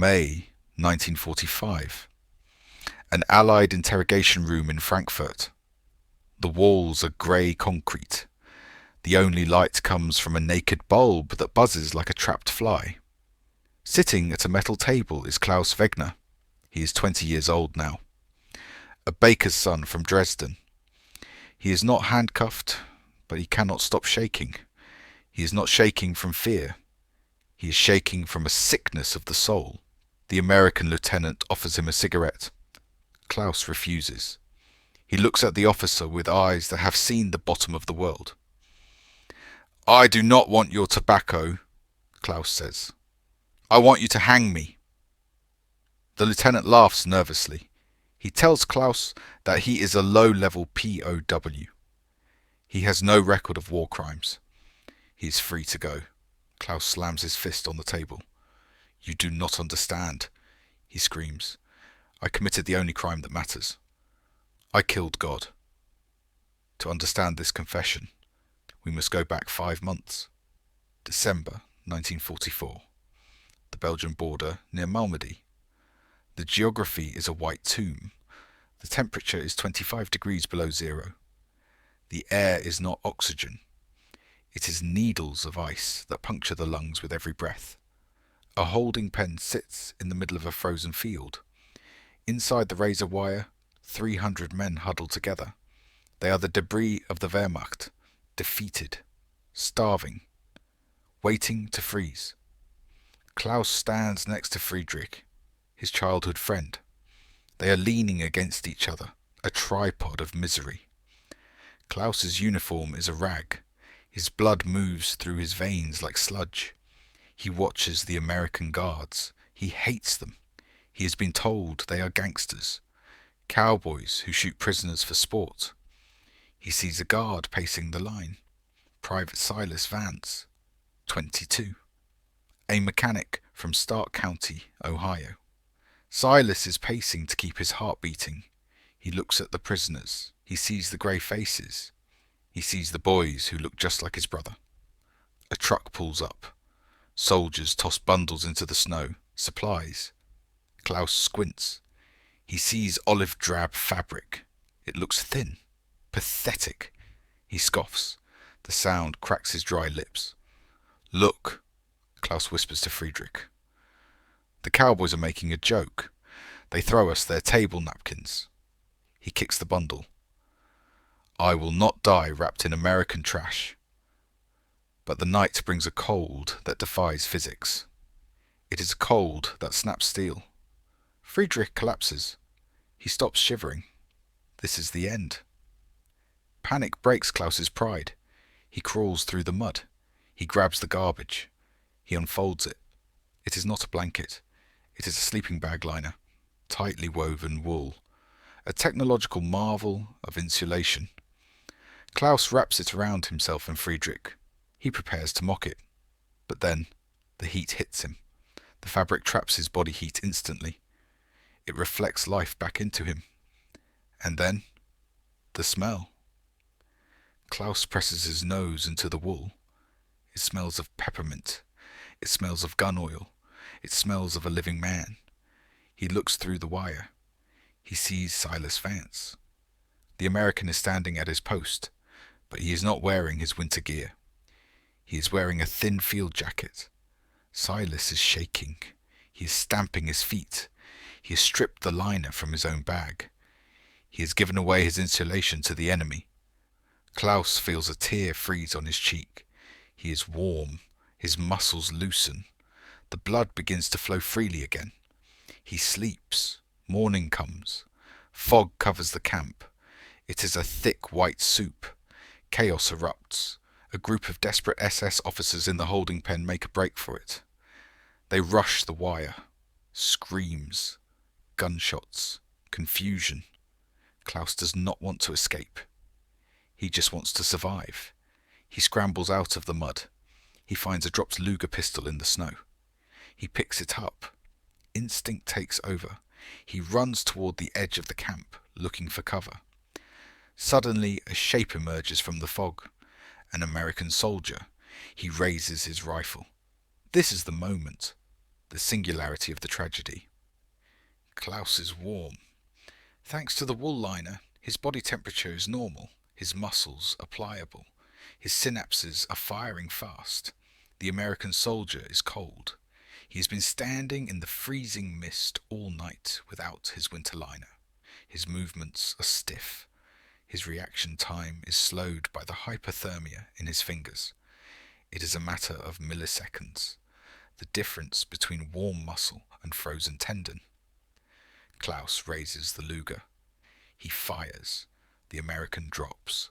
May 1945. An Allied interrogation room in Frankfurt. The walls are grey concrete. The only light comes from a naked bulb that buzzes like a trapped fly. Sitting at a metal table is Klaus Wegner. He is 20 years old now. A baker's son from Dresden. He is not handcuffed, but he cannot stop shaking. He is not shaking from fear. He is shaking from a sickness of the soul. The American lieutenant offers him a cigarette. Klaus refuses. He looks at the officer with eyes that have seen the bottom of the world. "I do not want your tobacco," Klaus says. "I want you to hang me." The lieutenant laughs nervously. He tells Klaus that he is a low-level POW. He has no record of war crimes. He is free to go. Klaus slams his fist on the table. "You do not understand," he screams. "I committed the only crime that matters. I killed God." To understand this confession, we must go back 5 months. December 1944. The Belgian border near Malmedy. The geography is a white tomb. The temperature is 25 degrees below zero. The air is not oxygen. It is needles of ice that puncture the lungs with every breath. A holding pen sits in the middle of a frozen field. Inside the razor wire, 300 men huddle together. They are the debris of the Wehrmacht, defeated, starving, waiting to freeze. Klaus stands next to Friedrich, his childhood friend. They are leaning against each other, a tripod of misery. Klaus's uniform is a rag. His blood moves through his veins like sludge. He watches the American guards. He hates them. He has been told they are gangsters, cowboys who shoot prisoners for sport. He sees a guard pacing the line. Private Silas Vance, 22. A mechanic from Stark County, Ohio. Silas is pacing to keep his heart beating. He looks at the prisoners. He sees the grey faces. He sees the boys who look just like his brother. A truck pulls up. Soldiers toss bundles into the snow. Supplies. Klaus squints. He sees olive drab fabric. It looks thin. Pathetic. He scoffs. The sound cracks his dry lips. "Look," Klaus whispers to Friedrich. The cowboys are making a joke. They throw us their table napkins. He kicks the bundle. "I will not die wrapped in American trash." But the night brings a cold that defies physics. It is a cold that snaps steel. Friedrich collapses. He stops shivering. This is the end. Panic breaks Klaus's pride. He crawls through the mud. He grabs the garbage. He unfolds it. It is not a blanket. It is a sleeping bag liner, tightly woven wool, a technological marvel of insulation. Klaus wraps it around himself and Friedrich. He prepares to mock it. But then, the heat hits him. The fabric traps his body heat instantly. It reflects life back into him. And then, the smell. Klaus presses his nose into the wool. It smells of peppermint. It smells of gun oil. It smells of a living man. He looks through the wire. He sees Silas Vance. The American is standing at his post, but he is not wearing his winter gear. He is wearing a thin field jacket. Silas is shaking. He is stamping his feet. He has stripped the liner from his own bag. He has given away his insulation to the enemy. Klaus feels a tear freeze on his cheek. He is warm. His muscles loosen. The blood begins to flow freely again. He sleeps. Morning comes. Fog covers the camp. It is a thick white soup. Chaos erupts. A group of desperate SS officers in the holding pen make a break for it. They rush the wire. Screams. Gunshots. Confusion. Klaus does not want to escape. He just wants to survive. He scrambles out of the mud. He finds a dropped Luger pistol in the snow. He picks it up. Instinct takes over. He runs toward the edge of the camp, looking for cover. Suddenly, a shape emerges from the fog. An American soldier. He raises his rifle. This is the moment. the singularity of the tragedy. Klaus is warm. Thanks to the wool liner, his body temperature is normal, his muscles are pliable, his synapses are firing fast. The American soldier is cold. He has been standing in the freezing mist all night without his winter liner. His movements are stiff. His reaction time is slowed by the hypothermia in his fingers. It is a matter of milliseconds, the difference between warm muscle and frozen tendon. Klaus raises the Luger. He fires. The American drops.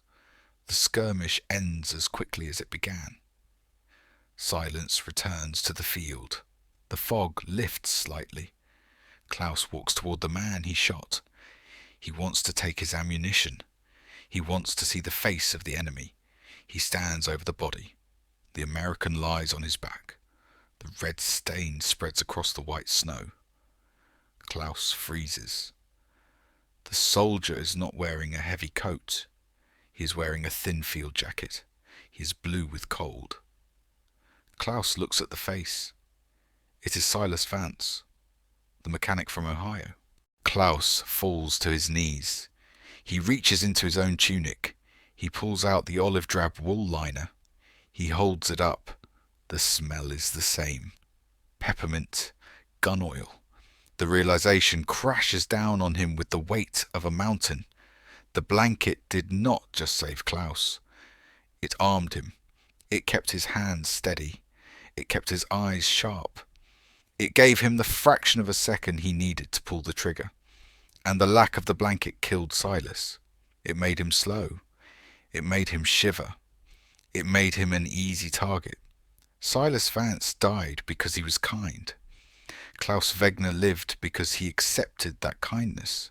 The skirmish ends as quickly as it began. Silence returns to the field. The fog lifts slightly. Klaus walks toward the man he shot. He wants to take his ammunition. He wants to see the face of the enemy. He stands over the body. The American lies on his back. The red stain spreads across the white snow. Klaus freezes. The soldier is not wearing a heavy coat. He is wearing a thin field jacket. He is blue with cold. Klaus looks at the face. It is Silas Vance, the mechanic from Ohio. Klaus falls to his knees. He reaches into his own tunic. He pulls out the olive drab wool liner. He holds it up. The smell is the same. Peppermint, gun oil. The realization crashes down on him with the weight of a mountain. The blanket did not just save Klaus. It armed him. It kept his hands steady. It kept his eyes sharp. It gave him the fraction of a second he needed to pull the trigger. And the lack of the blanket killed Silas. It made him slow. It made him shiver. It made him an easy target. Silas Vance died because he was kind. Klaus Wegner lived because he accepted that kindness,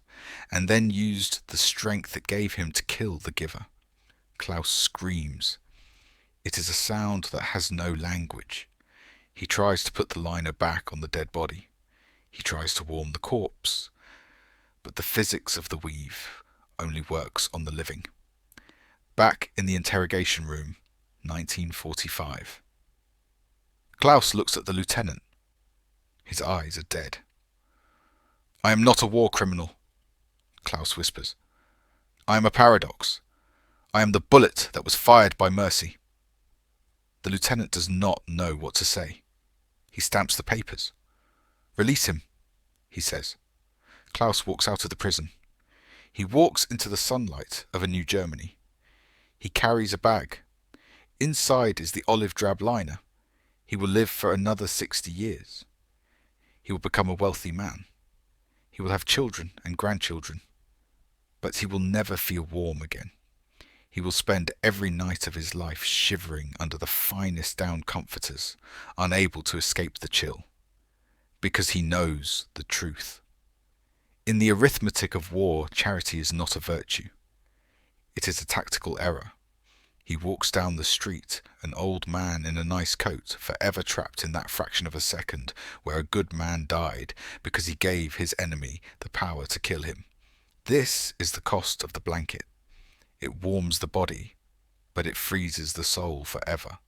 and then used the strength it gave him to kill the giver. Klaus screams. It is a sound that has no language. He tries to put the liner back on the dead body. He tries to warm the corpse. But the physics of the weave only works on the living. Back in the interrogation room, 1945. Klaus looks at the lieutenant. His eyes are dead. "I am not a war criminal," Klaus whispers. "I am a paradox. I am the bullet that was fired by mercy." The lieutenant does not know what to say. He stamps the papers. "Release him," he says. Klaus walks out of the prison. He walks into the sunlight of a new Germany. He carries a bag. Inside is the olive drab liner. He will live for another 60 years. He will become a wealthy man. He will have children and grandchildren. But he will never feel warm again. He will spend every night of his life shivering under the finest down comforters, unable to escape the chill. Because he knows the truth. In the arithmetic of war, charity is not a virtue. It is a tactical error. He walks down the street, an old man in a nice coat, forever trapped in that fraction of a second where a good man died because he gave his enemy the power to kill him. This is the cost of the blanket. It warms the body, but it freezes the soul forever.